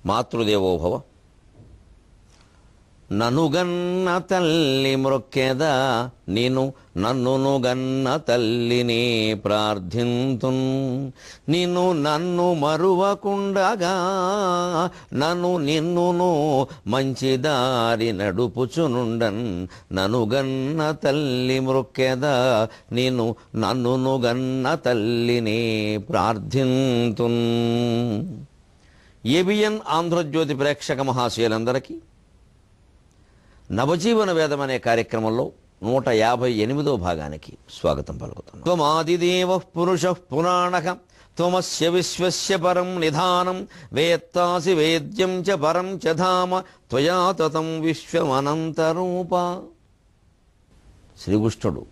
మాతృదేవోభవ. ననుగన్న తల్లి మ్రొక్కెద నిను నన్నును గన్న తల్లినే ప్రార్థింతున్. నిన్ను నన్ను మరువకుండగా నన్ను నిన్నును మంచి దారి నడుపుచునుండన్. ననుగన్న తల్లి మ్రొక్కెద నిన్ను నన్నును గన్న తల్లినే ప్రార్థింతున్. ఏబిఎన్ ఆంధ్రజ్యోతి ప్రేక్షక మహాశయులందరికీ నవజీవన వేదం అనే కార్యక్రమంలో 158వ భాగానికి స్వాగతం పలుకుతున్నాం. త్వమాదిదేవః పురుషః పురాణః త్వమస్య విశ్వస్య పరం నిధానం వేత్తాసి వేద్యం చ పరం చ ధామ త్వయా తతం విశ్వమనంతరూప. శ్రీకృష్ణుడు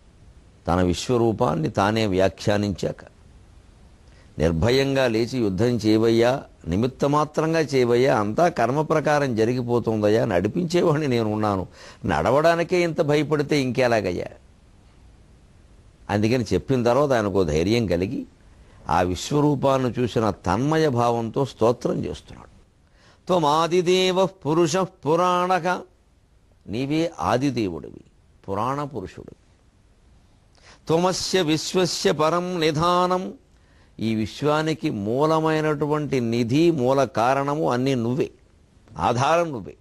తన విశ్వరూపాన్ని తానే వ్యాఖ్యానించాక నిర్భయంగా లేచి యుద్ధం చేయవయ్యా, నిమిత్తమాత్రంగా చేయవయ్యా, అంతా కర్మ ప్రకారం జరిగిపోతుందయ్యా, నడిపించేవాడిని నేను ఉన్నాను, నడవడానికే ఇంత భయపడితే ఇంకెలాగయ్యా. అందుకని చెప్పిన తర్వాత ఆయనకు ధైర్యం కలిగి ఆ విశ్వరూపాన్ని చూసిన తన్మయ భావంతో స్తోత్రం చేస్తున్నాడు. త్వమాదిదేవః పురుషః పురాణః, నీవే ఆదిదేవుడివి, పురాణ పురుషుడివి. త్వమస్య విశ్వస్య పరం నిధానం, ఈ విశ్వానికి మూలమైనటువంటి నిధి, మూల కారణము అన్నీ నువ్వే, ఆధారం నువ్వే.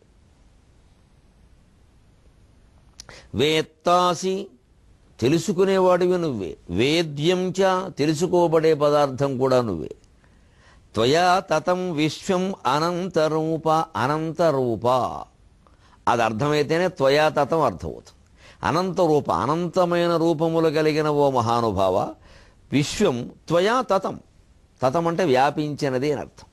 వేత్తాసి, తెలుసుకునేవాడివి నువ్వే. వేద్యం చ, తెలుసుకోబడే పదార్థం కూడా నువ్వే. త్వయా తతం విశ్వం అనంతరూప, అనంతరూప అది అర్థమైతేనే త్వయా తతం అర్థమవుతుంది. అనంతరూప, అనంతమైన రూపములు కలిగిన ఓ మహానుభావ, విశ్వం త్వయా తతం, తతం అంటే వ్యాపించినది అని అర్థం.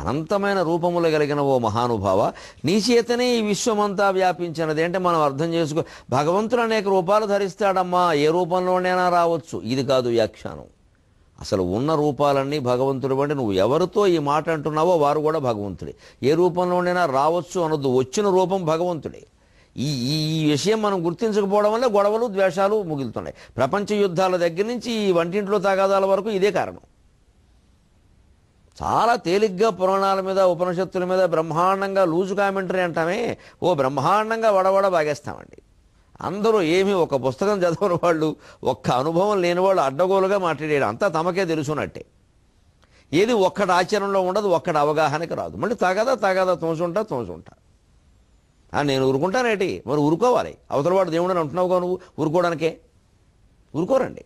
అనంతమైన రూపములు కలిగిన ఓ మహానుభావ, నీ చేతనే ఈ విశ్వమంతా వ్యాపించినది అంటే మనం అర్థం చేసుకో. భగవంతుడు అనేక రూపాలు ధరిస్తాడమ్మా, ఏ రూపంలోనైనా రావచ్చు, ఇది కాదు వ్యాఖ్యానం. అసలు ఉన్న రూపాలన్నీ భగవంతుడు. అంటే నువ్వు ఎవరితో ఈ మాట అంటున్నావో వారు కూడా భగవంతుడే. ఏ రూపంలోనైనా రావచ్చు అనొద్దు, వచ్చిన రూపం భగవంతుడే. ఈ ఈ విషయం మనం గుర్తించకపోవడం వల్ల గొడవలు, ద్వేషాలు ముగులుతున్నాయి. ప్రపంచ యుద్ధాల దగ్గర నుంచి ఈ వంటింట్లో తగాదాల వరకు ఇదే కారణం. చాలా తేలిగ్గా పురాణాల మీద, ఉపనిషత్తుల మీద బ్రహ్మాండంగా లూజు కామెంటరీ అంటామే, ఓ బ్రహ్మాండంగా వడవడ బాగేస్తామండి. అందరూ ఏమీ ఒక పుస్తకం చదవని వాళ్ళు, ఒక్క అనుభవం లేని వాళ్ళు అడ్డగోలుగా మాట్లాడేది అంతా తమకే తెలుసున్నట్టే. ఏది ఒక్కటి ఆచరణలో ఉండదు, ఒక్కటి అవగాహనకి రాదు. మళ్ళీ తగదా తోసుంటా నేను ఊరుకుంటానేటి, మరి ఊరుకోవాలి. అవతల వాడు దేవుడు అని అంటున్నావుగా, నువ్వు ఊరుకోవడానికే. ఊరుకోరండి.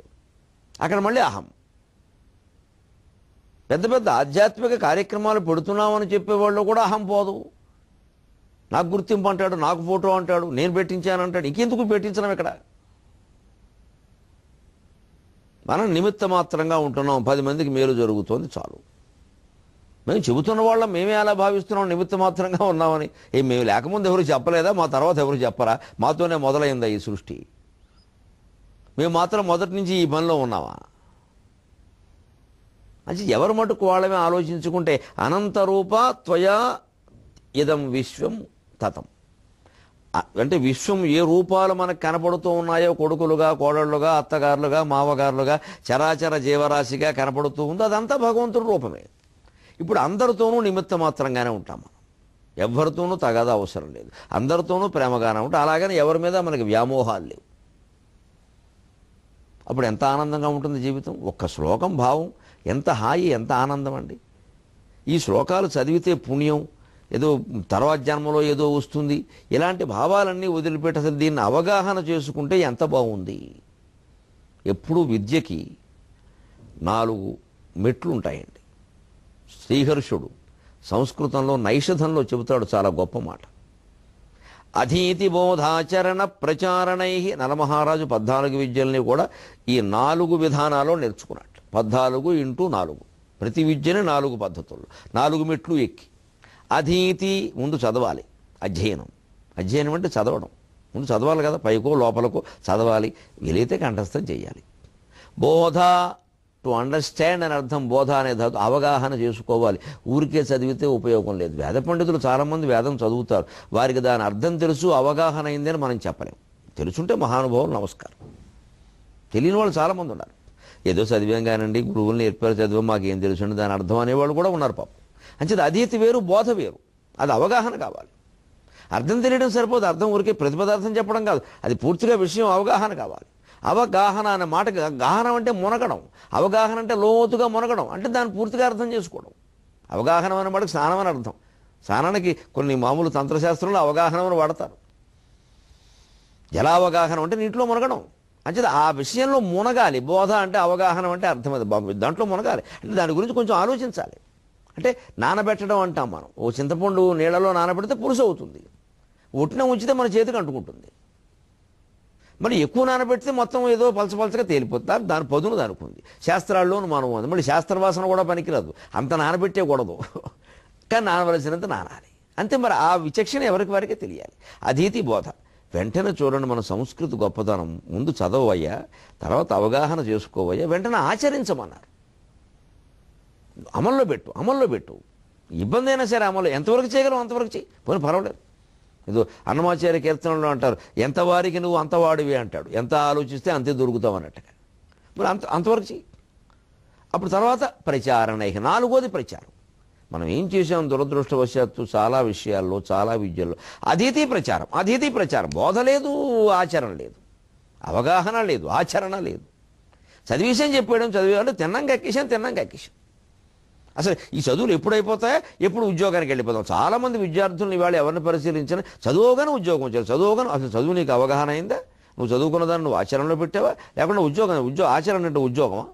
అక్కడ మళ్ళీ అహం. పెద్ద పెద్ద ఆధ్యాత్మిక కార్యక్రమాలు పెడుతున్నామని చెప్పేవాళ్ళు కూడా అహం పోదు. నాకు గుర్తింపు అంటాడు, నాకు ఫోటో అంటాడు, నేను పెట్టించానంటాడు. ఇంకెందుకు పెట్టించడం ఇక్కడ? మనం నిమిత్త మాత్రంగా ఉంటున్నాం, 10 మందికి మేలు జరుగుతోంది చాలు. మేము చెబుతున్న వాళ్ళం మేమే అలా భావిస్తున్నాం, నిమిత్త మాత్రంగా ఉన్నామని. మేము లేకముందు ఎవరు చెప్పలేదా? మా తర్వాత ఎవరు చెప్పరా? మాతోనే మొదలైందా ఈ సృష్టి? మేము మాత్రం మొదటి నుంచి ఈ పనిలో ఉన్నామా? అది ఎవరు మటుకు వాళ్ళమే ఆలోచించుకుంటే, అనంతరూప త్వయా ఇదం విశ్వం తతం. అంటే విశ్వం ఏ రూపాలు మనకు కనపడుతూ ఉన్నాయో, కొడుకులుగా, కోడళ్ళుగా, అత్తగారులుగా, మావగారులుగా, చరాచర జీవరాశిగా కనపడుతూ ఉందో అదంతా భగవంతుడి రూపమే. ఇప్పుడు అందరితోనూ నిమిత్త మాత్రంగానే ఉంటాం మనం. ఎవరితోనూ తగాదా అవసరం లేదు, అందరితోనూ ప్రేమగానే ఉంటాం. అలాగని ఎవరి మీద మనకి వ్యామోహాలు లేవు. అప్పుడు ఎంత ఆనందంగా ఉంటుంది జీవితం. ఒక్క శ్లోకం భావం ఎంత హాయి, ఎంత ఆనందం అండి. ఈ శ్లోకాలు చదివితే పుణ్యం, ఏదో తర్వాత జన్మలో ఏదో వస్తుంది, ఇలాంటి భావాలన్నీ వదిలిపెట్టి అసలు దీన్ని అవగాహన చేసుకుంటే ఎంత బాగుంది. ఎప్పుడూ విద్యకి 4 మెట్లు ఉంటాయండి. శ్రీహర్షుడు సంస్కృతంలో నైషధంలో చెబుతాడు చాలా గొప్ప మాట. అధీతి బోధాచరణ ప్రచారణై. నలమహారాజు 14 విద్యల్ని కూడా ఈ 4 విధానాల్లో నేర్చుకున్నాడు. 14x4, ప్రతి విద్యని 4 పద్ధతుల్లో, 4 మెట్లు ఎక్కి. అధీతి, ముందు చదవాలి. అధ్యయనం అంటే చదవడం. ముందు చదవాలి కదా, పైకో లోపలకో చదవాలి, వీలైతే కంఠస్థం చేయాలి. బోధ, టు అండర్స్టాండ్ అని అర్థం. బోధ అనే ధాతు, అవగాహన చేసుకోవాలి. ఊరికే చదివితే ఉపయోగం లేదు. వేద పండితులు చాలామంది వేదం చదువుతారు, వారికి దాని అర్థం తెలుసు, అవగాహన అయిందని మనం చెప్పలేం. తెలుసుంటే మహానుభావులు నమస్కారం. తెలియని వాళ్ళు చాలామంది ఉన్నారు. ఏదో చదివాం కానండి, గురువులు నేర్పారు, చదివాం, మాకేం తెలుసండి దాని అర్థం అనేవాళ్ళు కూడా ఉన్నారు పాపం. అంచేది అధీతి వేరు, బోధ వేరు. అది అవగాహన కావాలి. అర్థం తెలియడం సరిపోదు, అర్థం ఊరికే ప్రతిపదార్థం చెప్పడం కాదు, అది పూర్తిగా విషయం అవగాహన కావాలి. అవగాహన అనే మాట, గాహనం అంటే మునగడం, అవగాహన అంటే లోతుగా మునగడం, అంటే దాన్ని పూర్తిగా అర్థం చేసుకోవడం. అవగాహన అనే మాటకు స్నానం అని అర్థం. స్నానానికి కొన్ని మామూలు తంత్రశాస్త్రంలో అవగాహనను వాడతారు. జలావగాహనం అంటే నీటిలో మునగడం. అంటే ఆ విషయంలో మునగాలి. బోధ అంటే అవగాహన అంటే అర్థం, అది దాంట్లో మునగాలి. అంటే దాని గురించి కొంచెం ఆలోచించాలి. అంటే నానబెట్టడం అంటాం మనం. ఓ చింతపండు నీళ్ళలో నానబెడితే పులుసు అవుతుంది, ఉట్టిన ఉంచితే మన చేతికి అంటుకుంటుంది. మరి ఎక్కువ నానబెడితే మొత్తం ఏదో పలచపలచగా తేలిపోతారు, దాని పదును దానికి ఉంది. శాస్త్రాల్లోనూ మనం ఉంది. మళ్ళీ శాస్త్రవాసన కూడా పనికిరాదు, అంత నానబెట్టేకూడదు, కానీ నానవలసినంత నానాలి అంతే. మరి ఆ విచక్షణ ఎవరికి వారికే తెలియాలి. అధీతి బోధ. వెంటనే చూడండి, మన సంస్కృతి గొప్పతనం. ముందు చదవయ్యా, తర్వాత అవగాహన చేసుకోవయ్యా, వెంటనే ఆచరించమన్నారు. అమల్లో పెట్టు. ఇబ్బంది అయినా సరే అమలు ఎంతవరకు చేయగలం అంతవరకు చేయి, పోనీ పర్వాలేదు. ఏదో అన్నమాచార్య కీర్తనలో అంటారు, ఎంతవారికి నువ్వు అంతవాడివి అంటాడు, ఎంత ఆలోచిస్తే అంతే దొరుకుతావు అన్నట్టుగా. మరి అంతవరకు చెయ్యి. అప్పుడు తర్వాత ప్రచారణ. ఇక నాలుగోది ప్రచారం. మనం ఏం చేసాం దురదృష్టవశాత్తు చాలా విషయాల్లో, చాలా విద్యల్లో అధీతి ప్రచారం. బోధ లేదు, ఆచరణ లేదు, అవగాహన లేదు, ఆచరణ లేదు. చదివేసాం చదివేవాళ్ళు తిన్నాక ఎక్కేసాం. అసలు ఈ చదువులు ఎప్పుడైపోతాయో, ఎప్పుడు ఉద్యోగానికి వెళ్ళిపోతాం. చాలామంది విద్యార్థులను ఇవాళ ఎవరిని పరిశీలించినా చదువుగానే ఉద్యోగం వచ్చారు, చదువుగానే. అసలు చదువు నీకు అవగాహన అయిందా? నువ్వు చదువుకున్న దాన్ని నువ్వు ఆచరణలో పెట్టావా? లేకుండా ఆచరణ అంటే ఉద్యోగమా?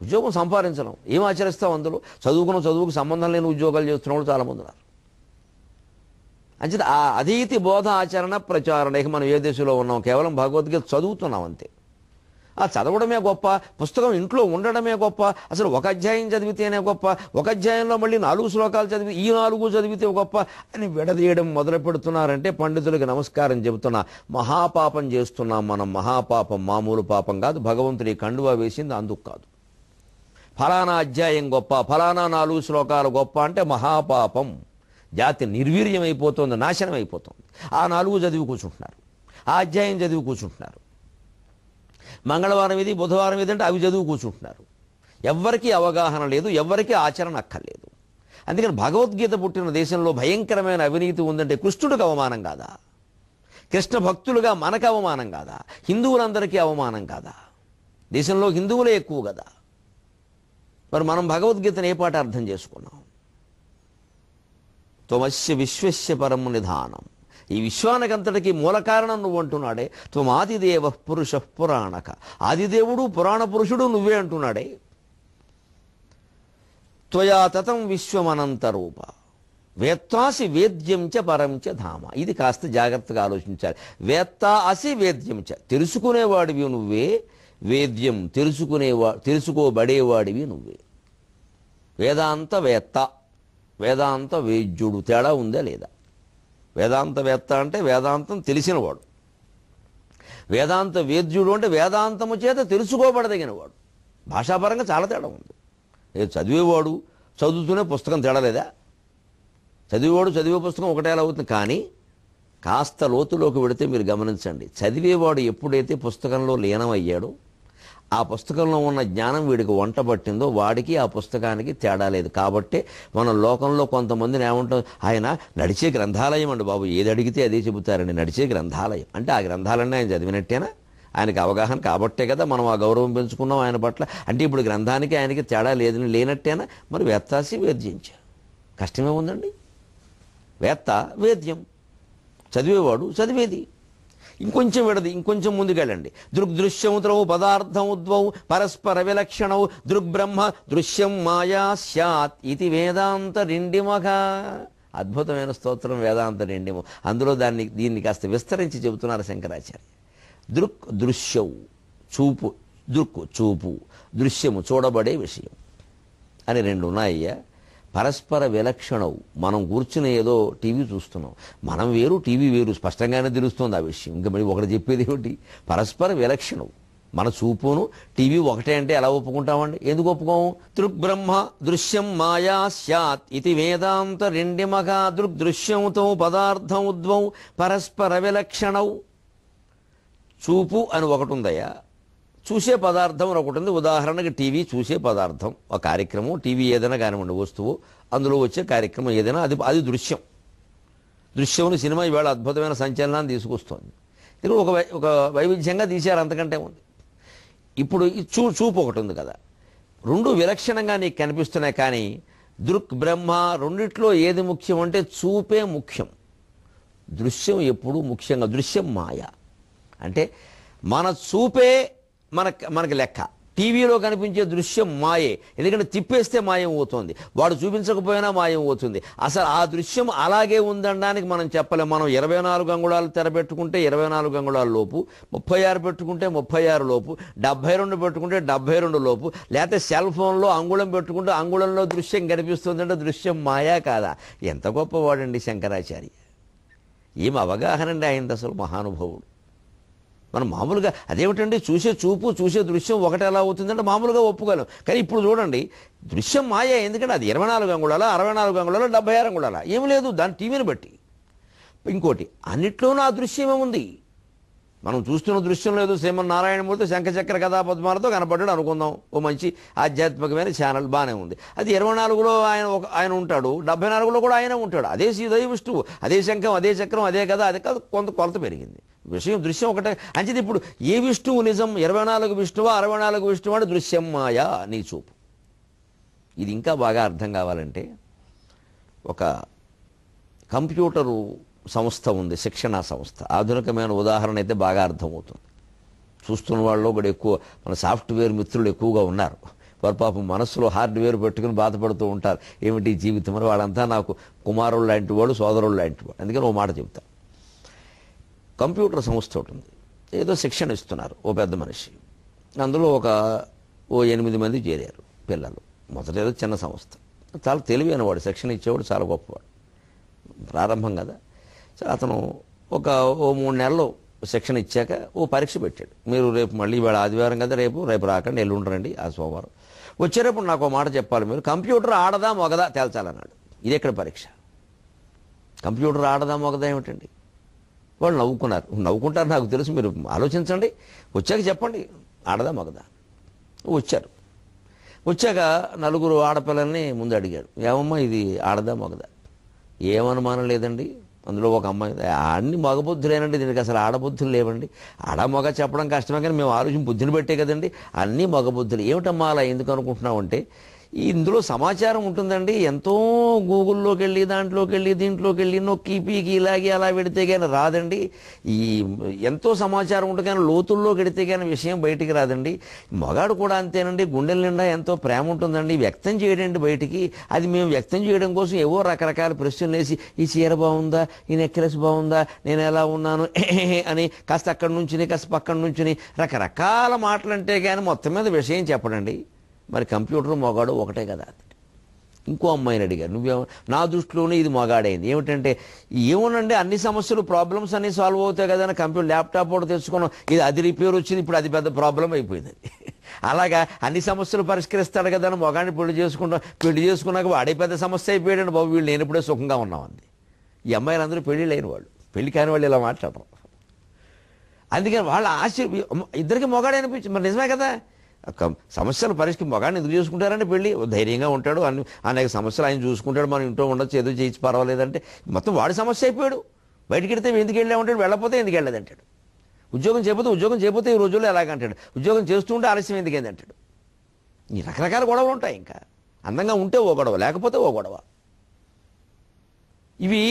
ఉద్యోగం సంపాదించడం, ఏం ఆచరిస్తావు అందులో? చదువుకు సంబంధం లేని ఉద్యోగాలు చేస్తున్న వాళ్ళు చాలామంది ఉన్నారు. అంచేత ఆ అధీతి బోధ ఆచరణ ప్రచారణ. ఇక మనం ఏ దేశంలో ఉన్నాం? కేవలం భగవద్గీత చదువుతున్నాం అంతే. ఆ చదవడమే గొప్ప, పుస్తకం ఇంట్లో ఉండడమే గొప్ప. అసలు ఒక అధ్యాయం చదివితేనే గొప్ప, ఒక అధ్యాయంలో మళ్ళీ 4 శ్లోకాలు చదివి ఈ 4 చదివితే గొప్ప అని విడదీయడం మొదలు పెడుతున్నారంటే పండితులకి నమస్కారం చెబుతున్నా. మహాపాపం చేస్తున్నాం మనం. మహాపాపం మామూలు పాపం కాదు. భగవంతుడి కండువా వేసింది అందుకు కాదు. ఫలానా అధ్యాయం గొప్ప, ఫలానా 4 శ్లోకాలు గొప్ప అంటే మహాపాపం. జాతి నిర్వీర్యం అయిపోతుంది, నాశనం అయిపోతుంది. ఆ 4 చదివి కూర్చుంటున్నారు, ఆ అధ్యాయం చదివి కూర్చుంటున్నారు. మంగళవారం ఇది, బుధవారం ఇది అంటే అవి చదువు కూర్చుంటున్నారు. ఎవ్వరికీ అవగాహన లేదు, ఎవ్వరికీ ఆచరణ అక్కర్లేదు. అందుకని భగవద్గీత పుట్టిన దేశంలో భయంకరమైన అవినీతి ఉందంటే కృష్ణుడికి అవమానం కాదా? కృష్ణ భక్తులుగా మనకు అవమానం కాదా? హిందువులందరికీ అవమానం కాదా? దేశంలో హిందువులే ఎక్కువ కదా. మరి మనం భగవద్గీతను ఏ పాట అర్థం చేసుకున్నాం? త్వమస్య విశ్వస్య పరం నిధానం. ఈ విశ్వానికంతటికి మూల కారణం నువ్వు అంటున్నాడే. త్వమాదిదేవ పురుష పురాణక. ఆదిదేవుడు పురాణ పురుషుడు నువ్వే అంటున్నాడే. త్వయా తతం విశ్వమనంతరూప వేత్తాసి వేద్యం చ పరం చ ధామ. ఇది కాస్త జాగ్రత్తగా ఆలోచించాలి. వేత్తా అసి వేద్యం చ, తెలుసుకునేవాడివి నువ్వే. వేద్యం, తెలుసుకోబడేవాడివి నువ్వే. వేదాంత వేత్త, వేదాంత వేద్యుడు. తేడా ఉందా లేదా? వేదాంతవేత్త అంటే వేదాంతం తెలిసినవాడు, వేదాంత వేద్యుడు అంటే వేదాంతము చేత తెలుసుకోబడదగినవాడు. భాషాపరంగా చాలా తేడా ఉంది. చదివేవాడు చదువుతూనే పుస్తకం తేడా లేదా? చదివేవాడు చదివే పుస్తకం ఒకటే ఎలా అవుతుంది. కానీ కాస్త లోతులోకి వెళితే మీరు గమనించండి, చదివేవాడు ఎప్పుడైతే పుస్తకంలో లీనమయ్యాడో, ఆ పుస్తకంలో ఉన్న జ్ఞానం వీడికి వంట పట్టిందో, వాడికి ఆ పుస్తకానికి తేడా లేదు. కాబట్టి మన లోకంలో కొంతమందిని ఏమంటాం, ఆయన నడిచే గ్రంథాలయం అండి బాబు, ఏది అడిగితే అదే చెబుతారండి. నడిచే గ్రంథాలయం అంటే ఆ గ్రంథాలన్నీ ఆయన చదివినట్టేనా? ఆయనకి అవగాహన కాబట్టే కదా మనం ఆ గౌరవం పెంచుకున్నాం ఆయన పట్ల. అంటే ఇప్పుడు గ్రంథానికి ఆయనకి తేడా లేనట్టేనా? మరి వేత్తాసి వేద్యించా, కష్టమే ఉందండి. వేత్త వేద్యం, చదివేవాడు చదివేది. ఇంకొంచెం విడది, ఇంకొంచెం ముందుకెళ్ళండి. దృగ్దృశ్యముద్రౌ పదార్థం ఉద్వౌ పరస్పర విలక్షణౌ దృగ్బ్రహ్మ దృశ్యం మాయా స్యాత్ ఇది వేదాంత రిండిమఘ. అద్భుతమైన స్తోత్రం వేదాంత రిండిము. అందులో దీన్ని కాస్త విస్తరించి చెబుతున్నారు శంకరాచార్య. దృశ్యౌ చూపు, చూపు, దృశ్యము చూడబడే విషయం అని 2 ఉన్నాయ్యా. పరస్పర విలక్షణవు. మనం కూర్చుని ఏదో టీవీ చూస్తున్నాం, మనం వేరు టీవీ వేరు, స్పష్టంగానే తెలుస్తుంది ఆ విషయం. ఇంకా మరి ఒకటి చెప్పేది ఏమిటి? పరస్పర విలక్షణవు. మన చూపును టీవీ ఒకటే అంటే ఎలా ఒప్పుకుంటామండి? ఎందుకు ఒప్పుకోము? దృగ్బ్రహ్మ దృశ్యం మాయా స్యాత్ ఇది వేదాంత రెండిమగ. దృగ్దృశ్యంతో పదార్థం ఉద్వౌ పరస్పర విలక్షణవు. చూపు అని ఒకటి ఉందయ్యా, చూసే పదార్థం అని ఒకటి ఉంది. ఉదాహరణకి టీవీ చూసే పదార్థం, ఒక కార్యక్రమం, టీవీ ఏదైనా కానివ్వండి వస్తువు, అందులో వచ్చే కార్యక్రమం ఏదైనా అది అది దృశ్యం సినిమా ఈవేళ అద్భుతమైన సంచలనాన్ని తీసుకొస్తోంది. ఇక్కడ ఒక వైవిధ్యంగా తీశారు, అంతకంటే ఉంది. ఇప్పుడు ఈ చూపు ఒకటి ఉంది కదా, రెండు విలక్షణంగా నీకు కనిపిస్తున్నాయి. కానీ దృక్ బ్రహ్మ రెండిట్లో ఏది ముఖ్యం అంటే చూపే ముఖ్యం. దృశ్యం ఎప్పుడు ముఖ్యంగా, దృశ్యం మాయ అంటే మన చూపే మనకి లెక్క. టీవీలో కనిపించే దృశ్యం మాయే, ఎందుకంటే తిప్పేస్తే మాయం అవుతుంది, వాడు చూపించకపోయినా మాయం అవుతుంది. అసలు ఆ దృశ్యం అలాగే ఉందనడానికి మనం చెప్పలేం. మనం 24 అంగుళాలు తెర పెట్టుకుంటే 24 అంగుళాల లోపు, 36 పెట్టుకుంటే 36 లోపు, 72 పెట్టుకుంటే 72 లోపు, లేకపోతే సెల్ ఫోన్లో అంగుళం పెట్టుకుంటే అంగుళంలో దృశ్యం కనిపిస్తుందంటే దృశ్యం మాయా కాదా? ఎంత గొప్పవాడండి శంకరాచార్య! ఏం అవగాహన అండి ఆయనది అసలు, మహానుభావుడు. మనం మామూలుగా అదేమిటండి చూసే దృశ్యం ఒకటి ఎలా అవుతుందంటే మామూలుగా ఒప్పుకోలేం. కానీ ఇప్పుడు చూడండి, దృశ్యం మాయే, ఎందుకంటే అది 24 అంగుళాల, 64 అంగుళాల, 76 అంగుళాల, ఏం లేదు దాని టీవీని బట్టి. ఇంకోటి, అన్నిట్లోనూ ఆ దృశ్యమే ఉంది. మనం చూస్తున్న దృశ్యం లేదు. శ్రీమన్నారాయణమూర్తి శంఖచక్ర కథా పద్మాలతో కనపడ్డాడు అనుకుందాం, ఓ మంచి ఆధ్యాత్మికమైన ఛానల్, బాగానే ఉంది. అది 24లో ఆయన ఉంటాడు, 74లో కూడా ఆయన ఉంటాడు. అదే శ్రీదై విష్ణువు, అదే శంఖం, అదే చక్రం, అదే కదా, అదే కాదు, కొంత కొలత పెరిగింది. దృశ్యం ఒకటే అంచేది. ఇప్పుడు ఏ విష్ణువు నిజం, 24 విష్ణువా 64 విష్ణువా అంటే దృశ్యం మాయా, నీ చూపు. ఇది ఇంకా బాగా అర్థం కావాలంటే ఒక కంప్యూటరు సంస్థ ఉంది, శిక్షణా సంస్థ. ఆధునికమైన ఉదాహరణ అయితే బాగా అర్థమవుతుంది. చూస్తున్న వాళ్ళు కూడా ఎక్కువ మన సాఫ్ట్వేర్ మిత్రులు ఎక్కువగా ఉన్నారు. వారు పాపం మనస్సులో హార్డ్వేర్ పెట్టుకుని బాధపడుతూ ఉంటారు, ఏమిటి జీవితం అని. వాళ్ళంతా నాకు కుమారుడు లాంటి వాడు, సోదరుడు లాంటి వాడు. అందుకని ఓ మాట చెప్తా. కంప్యూటర్ సంస్థ ఒకటి ఉంది, ఏదో శిక్షణ ఇస్తున్నారు ఓ పెద్ద మనిషి. అందులో ఓ 8 మంది చేరారు పిల్లలు. మొదట ఏదో చిన్న సంస్థ, చాలా తెలివైన వాడు, శిక్షణ ఇచ్చేవాడు, చాలా గొప్పవాడు. ప్రారంభం కదా, అతను ఓ 3 నెలలు శిక్షణ ఇచ్చాక ఓ పరీక్ష పెట్టాడు. మీరు రేపు మళ్ళీ ఇవాళ ఆదివారం కదా, రేపు రాకండి, ఎల్లుండి రండి, ఆ సోమవారం వచ్చేటప్పుడు నాకు ఒక మాట చెప్పాలి, మీరు కంప్యూటర్ ఆడదా మొగదా తేల్చాలన్నాడు. ఇది ఎక్కడ పరీక్ష? కంప్యూటర్ ఆడదా మొగదా ఏమిటండి? వాళ్ళు నవ్వుకుంటారు నాకు తెలుసు, మీరు ఆలోచించండి, వచ్చాక చెప్పండి ఆడదా మొగదా. వచ్చాక 4 ఆడపిల్లల్ని ముందు అడిగాడు, ఏమమ్మా ఇది ఆడదా మొగదా? ఏమనుమానం లేదండి, అందులో ఒక అమ్మాయి, అన్ని మగబుద్ధులేనండి, దీనికి అసలు ఆడబుద్ధులు లేవండి. ఆడ మగ చెప్పడం కష్టమే, కానీ మేము ఆలోచన బుద్ధిని పెట్టే కదండి, అన్నీ మగబుద్ధులు. ఏమిటమ్మా అలా ఎందుకు అనుకుంటున్నావు అంటే, ఇందులో సమాచారం ఉంటుందండి, ఎంతో గూగుల్లోకి వెళ్ళి దీంట్లోకి వెళ్ళి నొక్కి పీకి ఇలాగే అలా పెడితే కానీ రాదండి. ఈ ఎంతో సమాచారం ఉంటుంది, కానీ లోతుల్లోకి వెడితే కానీ విషయం బయటికి రాదండి. మగాడు కూడా అంతేనండి, గుండెల నిండా ఎంతో ప్రేమ ఉంటుందండి, వ్యక్తం చేయడండి బయటికి. అది మేము వ్యక్తం చేయడం కోసం ఏవో రకరకాల ప్రశ్నలు వేసి, ఈ చీర బాగుందా, ఈ నెక్లెస్ బాగుందా, నేను ఎలా ఉన్నాను అని కాస్త అక్కడి నుంచి కాస్త పక్కడి నుంచి రకరకాల మాటలు అంటే కానీ మొత్తం మీద విషయం చెప్పడండి. మరి కంప్యూటర్ మొగాడు ఒకటే కదా. ఇంకో అమ్మాయిని అడిగారు, నువ్వేమో, నా దృష్టిలోనే ఇది మొగాడైంది. ఏమిటంటే, ఏమోనండి అన్ని సమస్యలు ప్రాబ్లమ్స్ అన్నీ సాల్వ్ అవుతాయి కదా అని కంప్యూటర్ ల్యాప్టాప్ కూడా తెచ్చుకున్నాం, ఇది అది రిపేర్ వచ్చింది, ఇప్పుడు అది పెద్ద ప్రాబ్లం అయిపోయింది. అలాగా అన్ని సమస్యలు పరిష్కరిస్తాడు కదా అని మొగాడిని పెళ్లి చేసుకున్నాక వాడే పెద్ద సమస్య అయిపోయాడండి బాబు, వీళ్ళు నేను ఇప్పుడే సుఖంగా ఉన్నామంది. ఈ అమ్మాయిలందరూ పెళ్లి లేని వాళ్ళు, పెళ్లి కాని వాళ్ళు ఇలా మాట్లాడరు. అందుకని వాళ్ళ ఇద్దరికి మొగాడే అనిపించింది. మరి నిజమే కదా, సమస్యలు మొగాడిని ఎందుకు చూసుకుంటారంటే పెళ్ళి ధైర్యంగా ఉంటాడు, అనేక సమస్యలు ఆయన చూసుకుంటాడు, మనం ఇంట్లో ఉండొచ్చు, ఏదో చేయించి పర్వాలేదంటే మొత్తం వాడి సమస్య అయిపోయాడు. బయటికి వెళ్తే ఎందుకు వెళ్ళామంటాడు, వెళ్ళకపోతే ఎందుకు వెళ్ళలేదంటాడు. ఉద్యోగం చేయకపోతే ఈ రోజుల్లో ఎలాగంటాడు, ఉద్యోగం చేస్తూ ఉంటే ఆలస్యం ఎందుకైంది అంటాడు. ఈ రకరకాల గొడవలు ఉంటాయి. ఇంకా అందంగా ఉంటే ఓ గొడవ, లేకపోతే ఓ గొడవ. ఇవి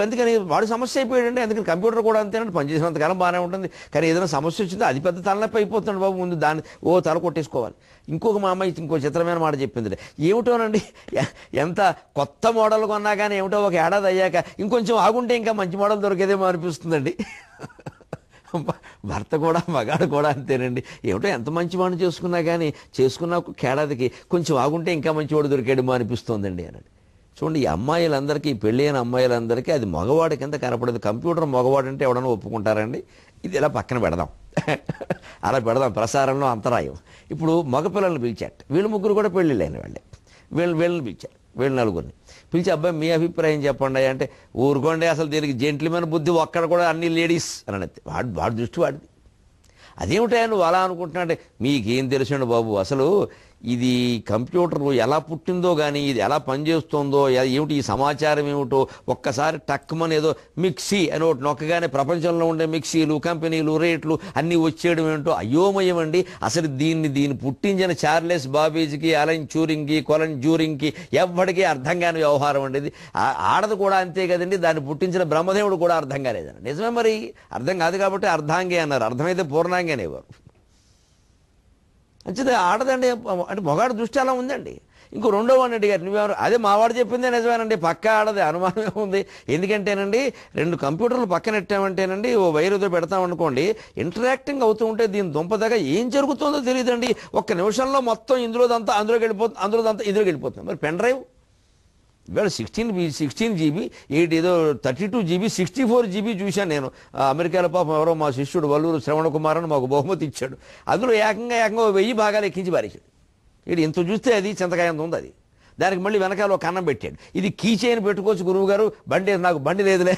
అందుకని వాడు సమస్య అయిపోయాడండి. అందుకని కంప్యూటర్ కూడా అంతేనండి, పనిచేసినంతకాలం బాగానే ఉంటుంది, కానీ ఏదైనా సమస్య వచ్చిందో అది పెద్ద తలనొప్పి అయిపోతుంది బాబు, ముందు దాన్ని తల కొట్టేసుకోవాలి. మా అమ్మాయి ఇంకో చిత్రమైన మాట చెప్పింది, ఏమిటోనండి ఎంత కొత్త మోడల్ కొన్నా కానీ ఏమిటో ఒక ఏడాది అయ్యాక ఇంకొంచెం ఆగుంటే ఇంకా మంచి మోడల్ దొరికేదేమో అనిపిస్తుందండి. భర్త కూడా మగాడు కూడా అంతేనండి, ఏమిటో ఎంత మంచి వాడిని చేసుకున్నా ఒక ఏడాదికి కొంచెం ఆగుంటే ఇంకా మంచివాడు దొరికాడేమో అనిపిస్తోందండి అన్నాడు. చూడండి, ఈ అమ్మాయిలందరికీ, పెళ్ళి అయిన అమ్మాయిలందరికీ అది మగవాడి కింద కనపడేది. కంప్యూటర్ మగవాడు అంటే ఎవడన్నా ఒప్పుకుంటారండి? ఇది ఇలా పక్కన పెడదాం, అలా పెడదాం, ప్రసారంలో అంతరాయం. ఇప్పుడు మగపిల్లల్ని పిలిచాట, వీళ్ళు ముగ్గురు కూడా పెళ్ళి లేని వాళ్ళే. వీళ్ళని పిలిచారు, వీళ్ళు నలుగురిని పిలిచి, అబ్బాయి మీ అభిప్రాయం చెప్పండి అంటే, ఊరుకోండి అసలు దీనికి జెంట్లమెన్ బుద్ధి ఒక్కడ కూడా అన్ని లేడీస్ అని. వాడి దృష్టి వాడిది. అదేమిటా నువ్వు అలా అనుకుంటున్నా అంటే, మీకేం తెలుసండి బాబు, అసలు ఇది కంప్యూటర్ ఎలా పుట్టిందో కానీ ఇది ఎలా పనిచేస్తుందో ఏమిటి ఈ సమాచారం ఏమిటో ఒక్కసారి టక్మని ఏదో మిక్సీ అని ఒకటి నొక్కగానే ప్రపంచంలో ఉండే మిక్సీలు కంపెనీలు రేట్లు అన్నీ వచ్చేయడం ఏమిటో అయోమయం అండి. అసలు దీన్ని పుట్టించిన చార్లెస్ బాబేజ్కి అలన్ ట్యూరింగ్కి కొలన్ జ్యూరింగ్కి ఎవ్వడికి అర్థం కాని వ్యవహారం అండి ఇది. ఆడది కూడా అంతే కదండి, దాన్ని పుట్టించిన బ్రహ్మదేవుడు కూడా అర్థం కాలేదండి. నిజమే, మరి అర్థం కాదు కాబట్టి అర్ధాంగే అన్నారు, అర్థమైతే పూర్ణాంగే అనేవారు. మంచిది ఆడదండి అంటే మొగాడు దృష్టి అలా ఉందండి. ఇంకో రెండో వాడిని అడిగారు, నువ్వెవరు? అదే మావాడు చెప్పిందే నిజమేనండి, పక్క ఆడది, అనుమానమే ఉంది. ఎందుకంటేనండి 2 కంప్యూటర్లు పక్కన పెట్టామంటేనండి ఓ వైరుతో పెడతామనుకోండి, ఇంటరాక్టింగ్ అవుతూ ఉంటే దీని దుంపదగా ఏం జరుగుతుందో తెలియదండి. ఒక్క నిమిషంలో మొత్తం ఇందులోదంతా అందులోకి వెళ్ళిపోతుంది, అందులోదంతా ఇందులోకి వెళ్ళిపోతుంది. మరి పెన్ డ్రైవ్ ఇవాళ 16 GB 32 GB 64 GB చూశాను నేను. అమెరికాలో పాపం ఎవరో మా శిష్యుడు వల్లూరు శ్రవణ కుమార్ అని మాకు బహుమతి ఇచ్చాడు. అందులో ఏకంగా 1000 భాగాలు ఎక్కించి పారేశాడు. ఇది ఇంత చూస్తే అది చింతకాయ అంత ఉంది. అది దానికి మళ్ళీ వెనకాల ఒక కన్నం పెట్టాడు. ఇది కీ చైన్ పెట్టుకోవచ్చు గురువు గారు, నాకు బండి లేదులే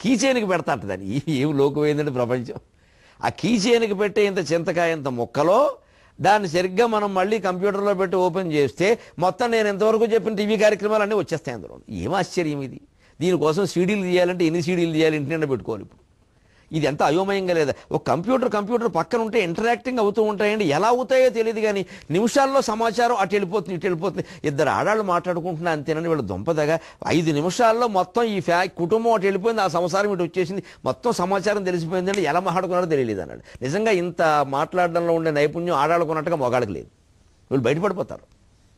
కీ చైన్కి పెడతా అంటదని. ఏమి లోకమైందండి ప్రపంచం. ఆ కీ చైన్కి పెట్టే ఇంత చింతకాయ ఇంత మొక్కలో దాన్ని సరిగ్గా మనం మళ్ళీ కంప్యూటర్లో పెట్టి ఓపెన్ చేస్తే మొత్తం నేను ఎంతవరకు చెప్పిన టీవీ కార్యక్రమాలు అన్నీ వచ్చేస్తాయి అందులో. ఏం ఆశ్చర్యం ఇది. దీనికోసం సీడీలు తీయాలంటే ఎన్ని సీడీలు తీయాలి, ఇంటి నిండా పెట్టుకోవాలి. ఇప్పుడు ఇది ఎంత అయోమయంగా లేదా? ఒక కంప్యూటర్ పక్కన ఉంటే ఇంటరాక్టింగ్ అవుతూ ఉంటాయండి. ఎలా అవుతాయో తెలియదు కానీ నిమిషాల్లో సమాచారం అటు వెళ్ళిపోతుంది ఇటు వెళ్ళిపోతుంది. 2 ఆడాళ్ళు మాట్లాడుకుంటున్నా అంతేనండి, వీళ్ళ దుంపదగా 5 నిమిషాల్లో మొత్తం ఈ కుటుంబం అటు వెళ్ళిపోయింది, ఆ సంసారం ఇటు వచ్చేసింది, మొత్తం సమాచారం తెలిసిపోయిందండి. ఎలా మాట్లాడుకున్నారో తెలియలేదు అన్నాడు. నిజంగా ఇంత మాట్లాడడంలో ఉండే నైపుణ్యం ఆడాడుకున్నట్టుగా మొగాడికి లేదు. వీళ్ళు బయటపడిపోతారు.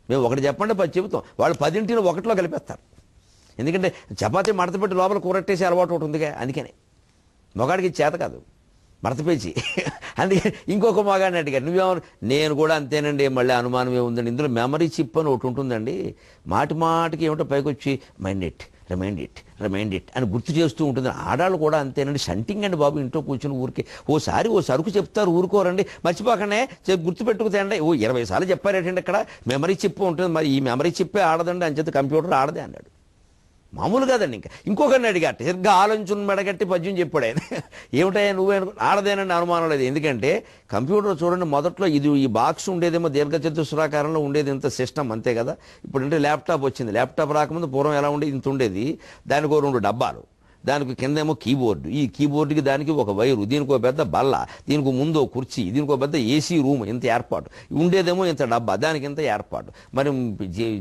మేము ఒకటి చెప్పండి 10 చెబుతాం, వాళ్ళు 10ంటిని 1లో కలిపేస్తారు. ఎందుకంటే చపాతీ మడత పెట్టి లోపల కూరట్టేసి అలవాటు ఒకటి ఉందిగా, అందుకనే మొగాడికి చేత కాదు మడతపేచి. అందుకే ఇంకొక మగాడిని అడిగారు, నువ్వేమో నేను కూడా అంతేనండి. మళ్ళీ అనుమానం ఏముందండి, ఇందులో మెమరీ చిప్ అని ఒకటి ఉంటుందండి, మాటికి ఏమిటో పైకి వచ్చి రిమైండ్ ఇట్ అని గుర్తు చేస్తూ ఉంటుంది. ఆడాళ్ళు కూడా అంతేనండి, షంటింగ్ అండి బాబు. ఇంట్లో కూర్చొని ఊరికే ఓసారి ఓ సరుకు చెప్తారు, ఊరుకోరండి, మర్చిపోకనే గుర్తు పెట్టుకుతాయండి. 20 సార్లు చెప్పారేటండి ఇక్కడ మెమరీ చిప్ ఉంటుంది. మరి ఈ మెమరీ చిప్పే ఆడదండి, అంచేత కంప్యూటర్ ఆడదే అన్నాడు. మామూలు కాదండి. ఇంకొకరిని అడిగాట, సరిగ్గా ఆలోచన మెడగట్టి పద్యం చెప్పాడు ఆయన. ఏమిటయ్యా నువ్వే ఆడదేనండి, అనుమానం లేదు. ఎందుకంటే కంప్యూటర్ చూడండి, మొదట్లో ఈ బాక్స్ ఉండేదేమో దీర్ఘచతుస్రాకారంలో ఉండేది, ఇంత సిస్టమ్ అంతే కదా. ఇప్పుడు అంటే ల్యాప్టాప్ వచ్చింది. ల్యాప్టాప్ రాకముందు పూర్వం ఎలా ఉండేది, ఇంత ఉండేది. దానికి 2 డబ్బాలు, దానికి కిందేమో కీబోర్డు, ఈ కీబోర్డుకి దానికి ఒక వైరు, దీనికి ఒక పెద్ద బల్ల, దీనికి ముందు కుర్చీ, దీనికి ఒక పెద్ద ఏసీ రూమ్, ఇంత ఏర్పాటు ఉండేదేమో, ఇంత డబ్బా, దానికి ఇంత ఏర్పాటు. మరి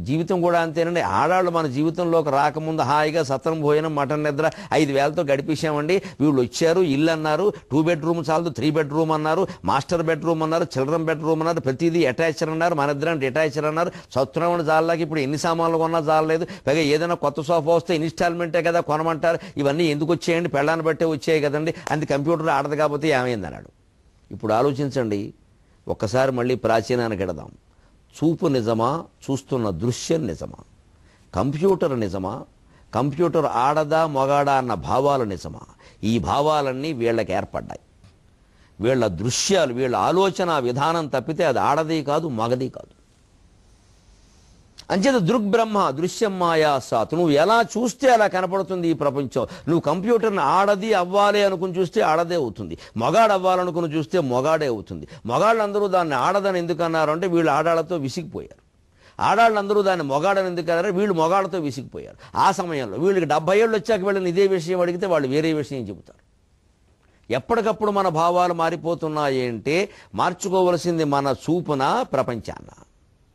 జీవితం కూడా అంతేనండి. ఆడాళ్ళు మన జీవితంలోకి రాకముందు హాయిగా సత్రం భోజనం మటన్ నిద్ర 5 వేలతో గడిపేశామండి. వీళ్ళు వచ్చారు, ఇల్లు అన్నారు, 2 బెడ్రూమ్ చాలదు, 3 బెడ్రూమ్ అన్నారు, మాస్టర్ బెడ్రూమ్ అన్నారు, చిల్డ్రన్ బెడ్రూమ్ అన్నారు, ప్రతిదీ అటాచర్ అన్నారు, మన ఇద్దరం డిటాచర్ అన్నారు. సత్రం జాలకి ఇప్పుడు ఎన్ని సామాన్లు కొన్నా చాలలేదు. పైగా ఏదైనా కొత్త సోఫా వస్తే ఇన్స్టాల్మెంటే కదా కొనమంటారు. ఇవన్నీ ఎందుకు వచ్చాయండి, పెళ్ళాన్ని బట్టే వచ్చాయి కదండి. అది కంప్యూటర్ ఆడదు కాకపోతే ఏమైంది అన్నాడు. ఇప్పుడు ఆలోచించండి, ఒక్కసారి మళ్ళీ ప్రాచీనానికి వెళదాం. చూపు నిజమా, చూస్తున్న దృశ్యం నిజమా? కంప్యూటర్ నిజమా, కంప్యూటర్ ఆడదా మొగాడా అన్న భావాలు నిజమా? ఈ భావాలన్నీ వీళ్ళకి ఏర్పడ్డాయి. వీళ్ళ దృశ్యాలు, వీళ్ళ ఆలోచన విధానం తప్పితే అది ఆడది కాదు, మగది కాదు. అంచేత దృగ్బ్రహ్మ దృశ్యం మాయా సాత్. నువ్వు ఎలా చూస్తే అలా కనపడుతుంది ఈ ప్రపంచం. నువ్వు కంప్యూటర్ని ఆడది అవ్వాలి అనుకుని చూస్తే ఆడదే అవుతుంది, మొగాడు అవ్వాలనుకుని చూస్తే మొగాడే అవుతుంది. మొగాళ్ళందరూ దాన్ని ఆడదని ఎందుకు అన్నారు అంటే వీళ్ళు ఆడాళ్ళతో విసిగిపోయారు. ఆడాళ్ళందరూ దాన్ని మొగాడని ఎందుకు అన్నారు, వీళ్ళు మొగాళ్ళతో విసిగిపోయారు. ఆ సమయంలో వీళ్ళకి 70 ఏళ్ళు వచ్చాక వీళ్ళని ఇదే విషయం అడిగితే వాళ్ళు వేరే విషయం చెబుతారు. ఎప్పటికప్పుడు మన భావాలు మారిపోతున్నాయి అంటే మార్చుకోవలసింది మన చూపున ప్రపంచాన్న.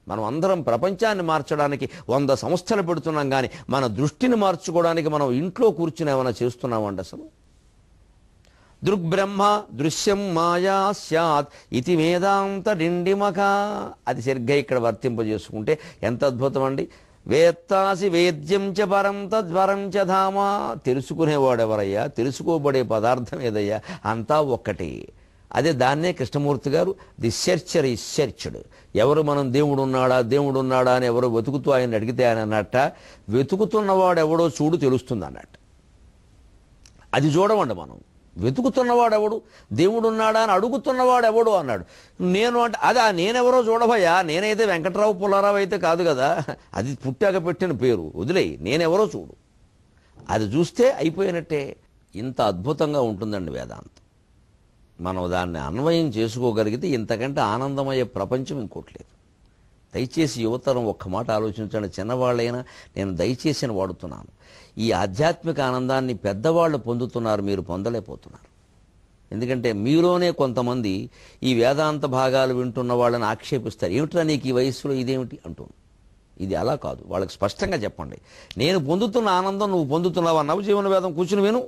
మనం అందరం ప్రపంచాన్ని మార్చడానికి 100 సంస్థలు పెడుతున్నాం, కానీ మన దృష్టిని మార్చుకోవడానికి మనం ఇంట్లో కూర్చుని ఏమైనా చేస్తున్నామండి అసలు? దృగ్బ్రహ్మ దృశ్యం మాయా స్యాత్ ఇది వేదాంత డిండిమక. అది సరిగ్గా ఇక్కడ వర్తింపజేసుకుంటే ఎంత అద్భుతం అండి. వేత్తాసి వేద్యం చ పరం తద్వరం చ ధామ. తెలుసుకునేవాడెవరయ్యా, తెలుసుకోబడే పదార్థం ఏదయ్యా, అంతా ఒక్కటి. అదే దాన్నే కృష్ణమూర్తి గారు ది సెర్చర్ ఈజ్ సెర్చ్డ్. ఎవరు మనం దేవుడు ఉన్నాడా అని ఎవరో వెతుకుతూ ఆయన అడిగితే ఆయన అన్నట్ట, వెతుకుతున్నవాడు ఎవడో చూడు తెలుస్తుంది అన్నట్ట. అది చూడమండి మనం. వెతుకుతున్నవాడు ఎవడు, దేవుడు ఉన్నాడా అని అడుగుతున్నవాడు ఎవడు అన్నాడు. నేను అంటే అదే నేనెవరో చూడబోయా, నేనైతే వెంకట్రావు పుల్లారావు అయితే కాదు కదా, అది పుట్టాక పెట్టిన పేరు, వదిలేయి, నేనెవరో చూడు. అది చూస్తే అయిపోయినట్టే. ఇంత అద్భుతంగా ఉంటుందండి వేదాంతం. మనం దాన్ని అన్వయం చేసుకోగలిగితే ఇంతకంటే ఆనందమయ్యే ప్రపంచం ఇంకోటి లేదు. దయచేసి యువతరం ఒక్క మాట ఆలోచించండి. చిన్నవాళ్ళైనా నేను దయచేసి వాడుతున్నాను. ఈ ఆధ్యాత్మిక ఆనందాన్ని పెద్దవాళ్ళు పొందుతున్నారు, మీరు పొందలేకపోతున్నారు. ఎందుకంటే మీలోనే కొంతమంది ఈ వేదాంత భాగాలు వింటున్న వాళ్ళని ఆక్షేపిస్తారు. ఏమిట్రా నీకు ఈ వయస్సులో ఇదేమిటి అంటూ. ఇది అలా కాదు. వాళ్ళకి స్పష్టంగా చెప్పండి, నేను పొందుతున్న ఆనందం నువ్వు పొందుతున్నావా? నవజీవన వేదం కూర్చుని విను,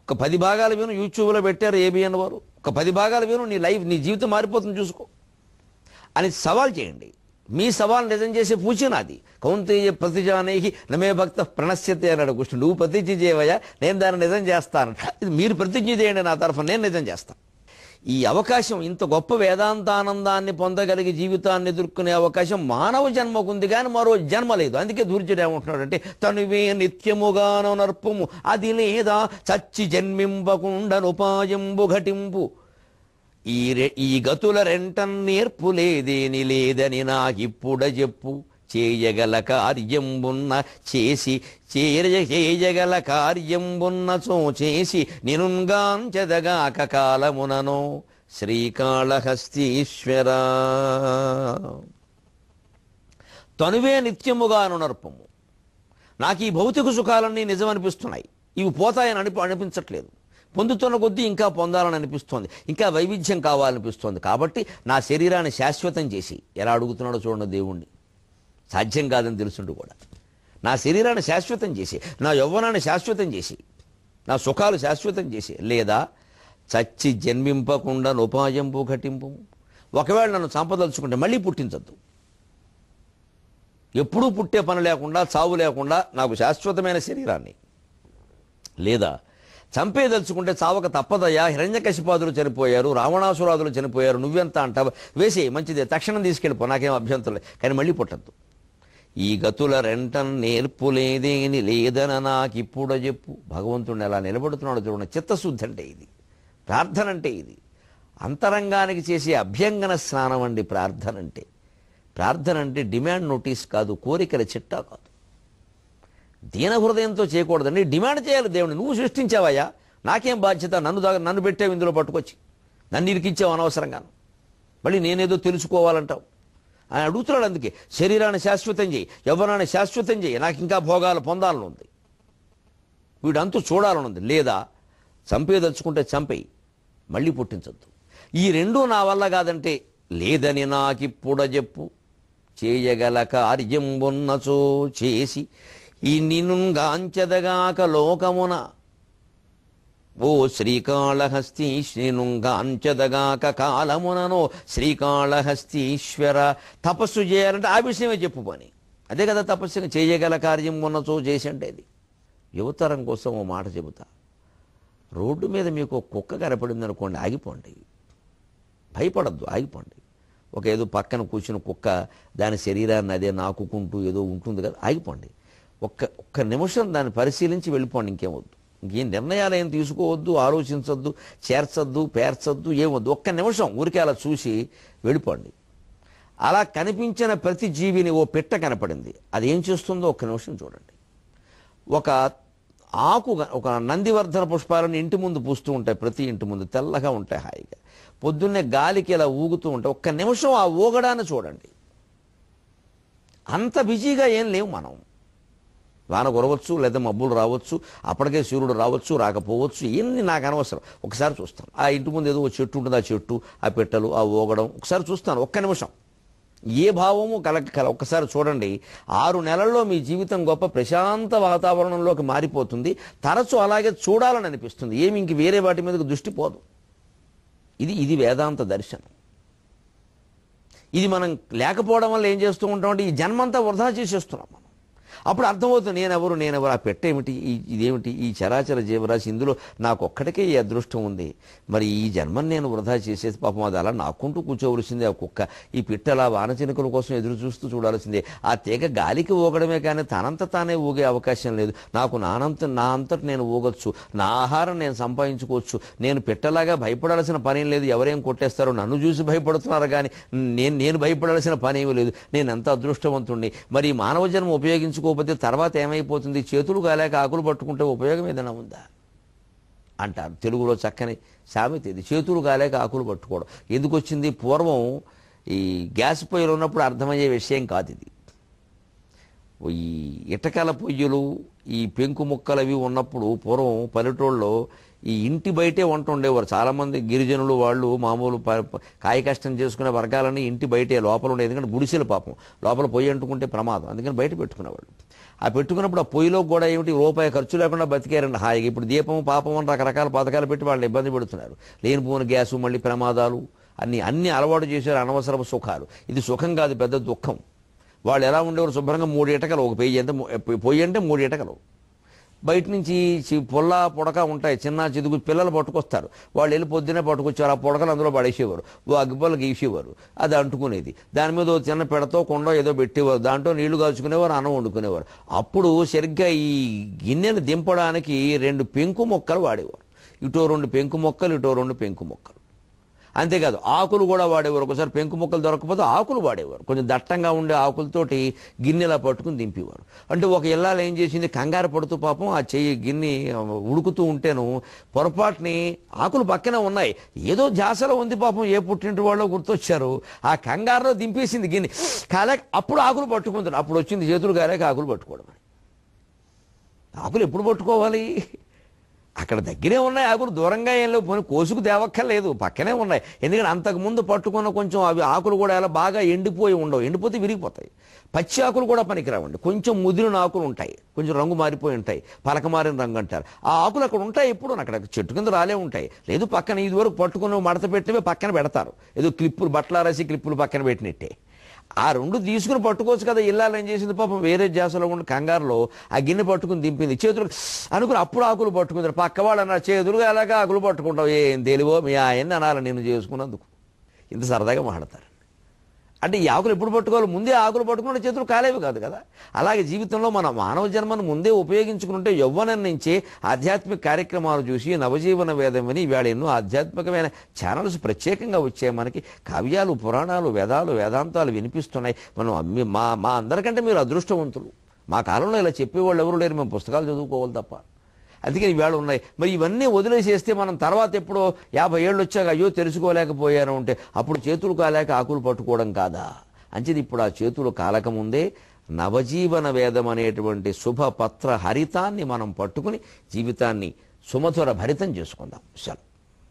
ఒక 10 భాగాలు విను. యూట్యూబ్లో పెట్టారు ఏబిఎన్ వారు, ఒక 10 భాగాలు విను, నీ లైఫ్, నీ జీవితం మారిపోతుంది చూసుకో అని సవాల్ చేయండి. మీ సవాల్ నిజం చేసే పూచి నాది. కౌంతేయ ప్రతిజానేహి నమే భక్త ప్రణశ్యతే అన్నాడు కృష్ణుడు. నువ్వు ప్రతిజ్ఞ చేయవయ్యా, నేను దాన్ని నిజం చేస్తాను. ఇది మీరు ప్రతిజ్ఞ చేయండి నా తరఫున, నేను నిజం చేస్తాను. ఈ అవకాశం, ఇంత గొప్ప వేదాంతానందాన్ని పొందగలిగి జీవితాన్ని ఎదుర్కొనే అవకాశం మానవ జన్మకుంది, కానీ మరో జన్మ లేదు. అందుకే ధూర్జుడు ఏమంటున్నాడంటే, తనువే నిత్యముగాను నర్పము అది లేదా చచ్చి జన్మింపకుండనుపాయంబు ఘటింపు. ఈ గతుల రెంటన్ నేర్పులేదేని లేదని నాకిప్పుడ చెప్పు. చేయగల కార్యంబున్న చేసి చేయగల కార్యంబున్నచో చేసి నినుగాంచెదగాక కాలముననో శ్రీకాళహస్తీశ్వర. తనువే నిత్యముగాను నర్పము. నాకు ఈ భౌతిక సుఖాలన్నీ నిజమనిపిస్తున్నాయి, ఇవి పోతాయని అనిపించట్లేదు. పొందుతున్న కొద్దీ ఇంకా పొందాలని అనిపిస్తోంది, ఇంకా వైవిధ్యం కావాలనిపిస్తోంది. కాబట్టి నా శరీరాన్ని శాశ్వతం చేసి, ఎలా అడుగుతున్నాడో చూడండి దేవుణ్ణి, సాధ్యం కాదని తెలుసుండు కూడా, నా శరీరాన్ని శాశ్వతం చేసి, నా యవ్వనాన్ని శాశ్వతం చేసి, నా సుఖాలు శాశ్వతం చేసి, లేదా చచ్చి జన్మింపకుండా ఉపాయంపు ఘటింపు. ఒకవేళ నన్ను చంపదలుచుకుంటే మళ్ళీ పుట్టించద్దు. ఎప్పుడూ పుట్టే పని లేకుండా, చావు లేకుండా నాకు శాశ్వతమైన శరీరాన్ని, లేదా చంపేదలుచుకుంటే చావక తప్పదయ్యా, హిరణ్యకశిపాదులు చనిపోయారు, రావణాసురాదులు చనిపోయారు, నువ్వెంత అంటావు, వేసి మంచిదే, తక్షణం తీసుకెళ్ళిపో, నాకేం అభ్యంతరం లేదు, కానీ మళ్ళీ పుట్టద్దు. ఈ గతుల రెంటన్ నేర్పులేదేని లేదన నాకిప్పుడ చెప్పు. భగవంతుడిని ఎలా నిలబడుతున్నాడు చూడండి. చిత్తశుద్ధి అంటే ఇది, ప్రార్థన అంటే ఇది, అంతరంగానికి చేసే అభ్యంగన స్నానం అండి ప్రార్థన అంటే. ప్రార్థన అంటే డిమాండ్ నోటీస్ కాదు, కోరికల చిట్టా కాదు. దీన హృదయంతో చేయకూడదండి, డిమాండ్ చేయాలి దేవుని. నువ్వు సృష్టించావయ్యా, నాకేం బాధ్యత, నన్ను పెట్టావు ఇందులో పట్టుకొచ్చి, నన్ను ఇరికించావు అనవసరంగాను, మళ్ళీ నేనేదో తెలుసుకోవాలంటావు అని అడుగుతున్నాడు. అందుకే శరీరాన్ని శాశ్వతం చేయి, యవ్వనాన్ని శాశ్వతం చేయి, నాకు ఇంకా భోగాలు పొందాలని ఉంది, వీడంతూ చూడాలని ఉంది, లేదా చంపేదలుచుకుంటే చంపేయి, మళ్ళీ పుట్టించద్దు. ఈ రెండూ నా వల్ల కాదంటే లేదని నాకిప్పుడ చెప్పు. చేయగల కార్యంబున్నచో చేసి ఈ నినుగాంచెదగాక లోకమున ఓ శ్రీకాళహస్తీశ్వరుగాంచెదగాక కాలముననో శ్రీకాళహస్తీశ్వర. తపస్సు చేయాలంటే ఆ విషయమే చెప్పు పని, అదే కదా తపస్సుగా చేయగల కార్యం ఉన్నచో చేసి అంటే. ఇది యువతరం కోసం ఓ మాట చెబుతా. రోడ్డు మీద మీకు కుక్క కనపడింది అనుకోండి, ఆగిపోండి, భయపడద్దు, ఆగిపోండి. ఒక ఏదో పక్కన కూర్చుని కుక్క దాని శరీరాన్ని అదే నాకుకుంటూ ఏదో ఉంటుంది కదా, ఆగిపోండి, ఒక్క నిమిషం దాన్ని పరిశీలించి వెళ్ళిపోండి, ఇంకేమొద్దు. ఇంకేం నిర్ణయాలు ఏం తీసుకోవద్దు, ఆలోచించొద్దు, చేర్చొద్దు, పేర్చొద్దు, ఏమొద్దు. ఒక్క నిమిషం ఊరికే అలా చూసి వెళ్ళిపోండి. అలా కనిపించిన ప్రతి జీవిని, ఓ పిట్ట కనపడింది, అది ఏం చేస్తుందో ఒక్క నిమిషం చూడండి. ఒక ఆకు, ఒక నందివర్ధన పుష్పాలను ఇంటి ముందు పూస్తూ ఉంటాయి, ప్రతి ఇంటి ముందు తెల్లగా ఉంటాయి, హాయిగా పొద్దున్నే గాలికి ఇలా ఊగుతూ ఉంటాయి. ఒక్క నిమిషం ఆ ఊగడాన్ని చూడండి. అంత బిజీగా ఏం లేవు మనం. వాన కురవచ్చు, లేదా మబ్బులు రావచ్చు, అప్పటికే సూర్యుడు రావచ్చు, రాకపోవచ్చు, ఇవన్నీ నాకు అనవసరం. ఒకసారి చూస్తాను, ఆ ఇంటి ముందు ఏదో చెట్టు ఉంటుంది, ఆ చెట్టు, ఆ పెట్టెలు, ఆ ఊగడం ఒకసారి చూస్తాను, ఒక్క నిమిషం. ఏ భావము ఒక్కసారి చూడండి. 6 నెలల్లో మీ జీవితం గొప్ప ప్రశాంత వాతావరణంలోకి మారిపోతుంది. తరచూ అలాగే చూడాలని అనిపిస్తుంది, ఏమి ఇంక వేరే వాటి మీదకి దృష్టి పోదు. ఇది వేదాంత దర్శనం. ఇది మనం లేకపోవడం వల్ల ఏం చేస్తూ ఉంటామంటే ఈ జన్మంతా వృధా చేసేస్తున్నాం మనం. అప్పుడు అర్థమవుతుంది నేనెవరు, ఆ పెట్టేమిటి, ఇదేమిటి, ఈ చరాచర జీవరాశి, ఇందులో నాకు ఒక్కడికే ఈ అదృష్టం ఉంది, మరి ఈ జన్మని నేను వృధా చేసేసి పాపం అది అలా నాకుంటూ కూర్చోవలసిందే. ఆ కుక్క, ఈ పిట్టలా వానచినుకల కోసం ఎదురు చూస్తూ చూడాల్సిందే. ఆ తీగ గాలికి ఊగడమే కానీ తనంత తానే ఊగే అవకాశం లేదు. నాకు నా అంతటి నేను ఊగొచ్చు, నా ఆహారం నేను సంపాదించుకోవచ్చు, నేను పిట్టలాగా భయపడాల్సిన పనేం లేదు. ఎవరేం కొట్టేస్తారో నన్ను చూసి భయపడుతున్నారు కానీ నేను భయపడాల్సిన పనేమీ లేదు. నేను ఎంత అదృష్టవంతుణ్ణి. మరి మానవ జన్మ ఉపయోగించుకోకపోతే తర్వాత ఏమైపోతుంది? చేతులు కాలేక ఆకులు పట్టుకుంటే ఉపయోగం ఏదైనా ఉందా అంటారు. తెలుగులో చక్కని సామెత ఇది, చేతులు కాలేక ఆకులు పట్టుకోవడం. ఎందుకు వచ్చింది? పూర్వం ఈ గ్యాస్ పొయ్యిలు ఉన్నప్పుడు అర్థమయ్యే విషయం కాదు ఇది. ఈ ఇటకల పొయ్యిలు, ఈ పెంకు ముక్కలు అవి ఉన్నప్పుడు పూర్వం పల్లెటూళ్ళలో ఈ ఇంటి బయటే వంట ఉండేవారు. చాలామంది గిరిజనులు వాళ్ళు మామూలు కాయ కష్టం చేసుకునే వర్గాలని ఇంటి బయటే లోపల ఉండేది. ఎందుకంటే గుడిసెలు పాపం లోపల పొయ్యి అంటుకుంటే ప్రమాదం, అందుకని బయట పెట్టుకునేవాళ్ళు. ఆ పెట్టుకున్నప్పుడు ఆ పొయ్యిలో కూడా ఏమిటి రూపాయి ఖర్చు లేకుండా బతికారండి హాయిగా. ఇప్పుడు దీపం పాపం అని రకరకాల పథకాలు పెట్టి వాళ్ళని ఇబ్బంది పెడుతున్నారు. లేనిపోని గ్యాసు, మళ్ళీ ప్రమాదాలు అన్ని అలవాటు చేశారు, అనవసరపు సుఖాలు. ఇది సుఖం కాదు, పెద్ద దుఃఖం. వాళ్ళు ఎలా ఉండేవారు, శుభ్రంగా 3 ఇటకలు, ఒక పొయ్యి అంటే 3 ఇటకలు, బయట నుంచి పొల్ల పొడక ఉంటాయి, చిన్న చిదుగు పిల్లలు పట్టుకొస్తారు. వాళ్ళు వెళ్ళి పొద్దునే పట్టుకొచ్చారు, ఆ పొడకలు అందులో పడేసేవారు, ఓ అగ్గిపొల్ల గీసేవారు, అది అంటుకునేది. దాని మీద ఓ చిన్న పెడతో కొండో ఏదో పెట్టేవారు, దాంట్లో నీళ్లు కాల్చుకునేవారు, అన్నం వండుకునేవారు. అప్పుడు సరిగ్గా ఈ గిన్నెను దింపడానికి 2 పెంకు మొక్కలు వాడేవారు. ఇటో 2 పెంకు మొక్కలు, ఇటో 2 పెంకు మొక్కలు. అంతేకాదు ఆకులు కూడా వాడేవారు. ఒకసారి పెంకు మొక్కలు దొరకకపోతే ఆకులు వాడేవారు. కొంచెం దట్టంగా ఉండే ఆకులతోటి గిన్నెలా పట్టుకుని దింపేవారు. అంటే ఒక ఇల్లాలు ఏం చేసింది, కంగారు పడుతూ పాపం ఆ చెయ్యి గిన్నె ఉడుకుతూ ఉంటేను పొరపాటుని ఆకులు పక్కనే ఉన్నాయి, ఏదో జాసలో ఉంది పాపం, ఏ పుట్టింటి వాళ్ళో గుర్తొచ్చారు, ఆ కంగారులో దింపేసింది గిన్నె. కాలేక అప్పుడు ఆకులు పట్టుకుంటారు. అప్పుడు వచ్చింది చేతులు కాలేక ఆకులు పట్టుకోవడం. ఆకులు ఎప్పుడు పట్టుకోవాలి, అక్కడ దగ్గరే ఉన్నాయి ఆకులు, దూరంగా ఏం లేవు, పోనీ కోసుకు తేవక్కర్లేదు, పక్కనే ఉన్నాయి. ఎందుకంటే అంతకుముందు పట్టుకున్న కొంచెం అవి ఆకులు కూడా అలా బాగా ఎండిపోయి ఉండవు, ఎండిపోతే విరిగిపోతాయి. పచ్చి ఆకులు కూడా పనికిరావండి, కొంచెం ముదిరిన ఆకులు ఉంటాయి, కొంచెం రంగు మారిపోయి ఉంటాయి, పలకమారిన రంగు అంటారు. ఆ ఆకులు అక్కడ ఉంటాయి, ఎప్పుడు అక్కడ చెట్టు కింద రాలే ఉంటాయి. లేదు పక్కన ఇదివరకు పట్టుకుని మడత పెట్టినవి పక్కన పెడతారు, ఏదో క్లిప్పులు బట్టలారేసి క్లిప్పులు పక్కన పెట్టినట్టే. ఆ 2 తీసుకుని పట్టుకోవచ్చు కదా. ఇల్లాలు ఏం చేసింది పాపం, వేరే జాసలో ఉండి కంగారులో ఆ గిన్నె పట్టుకుని దింపింది, చేతులు అనుకుని అప్పుడు ఆకులు పట్టుకుంటారు. పక్క వాళ్ళు అన్నారు, చేతులుగా ఎలాగా ఆకులు పట్టుకుంటావు, ఏం తెలివో మీ ఆయన్ని అనాలి నేను చేసుకున్నందుకు. ఇంత సరదాగా మాట్లాడతారు. అంటే ఈ ఆకులు ఎప్పుడు పట్టుకోవాలి, ముందే ఆకులు పట్టుకున్న చేతులు కాలేవి కాదు కదా. అలాగే జీవితంలో మన మానవ జన్మను ముందే ఉపయోగించుకుంటే యవ్వనం నుంచే ఆధ్యాత్మిక కార్యక్రమాలు చూసి నవజీవన వేదం విని ఇవాళ ఎన్నో ఆధ్యాత్మికమైన ఛానల్స్ ప్రత్యేకంగా వచ్చాయి మనకి. కావ్యాలు, పురాణాలు, వేదాలు, వేదాంతాలు వినిపిస్తున్నాయి. మనం మా అందరికంటే మీరు అదృష్టవంతులు. మా కాలంలో ఇలా చెప్పేవాళ్ళు ఎవరు లేరు, మేము పుస్తకాలు చదువుకోవాలి తప్ప. అందుకని ఇవాళ ఉన్నాయి. మరి ఇవన్నీ వదిలేసేస్తే మనం తర్వాత ఎప్పుడో 50 ఏళ్ళు వచ్చాక అయ్యో తెలుసుకోలేకపోయాను అంటే అప్పుడు చేతులు కాలేక ఆకులు పట్టుకోవడం కాదా. అంచేది ఇప్పుడు ఆ చేతులు కాలకముందే నవజీవన వేదం అనేటువంటి శుభపత్ర హరితాన్ని మనం పట్టుకుని జీవితాన్ని సుమధుర భరితం చేసుకుందాం.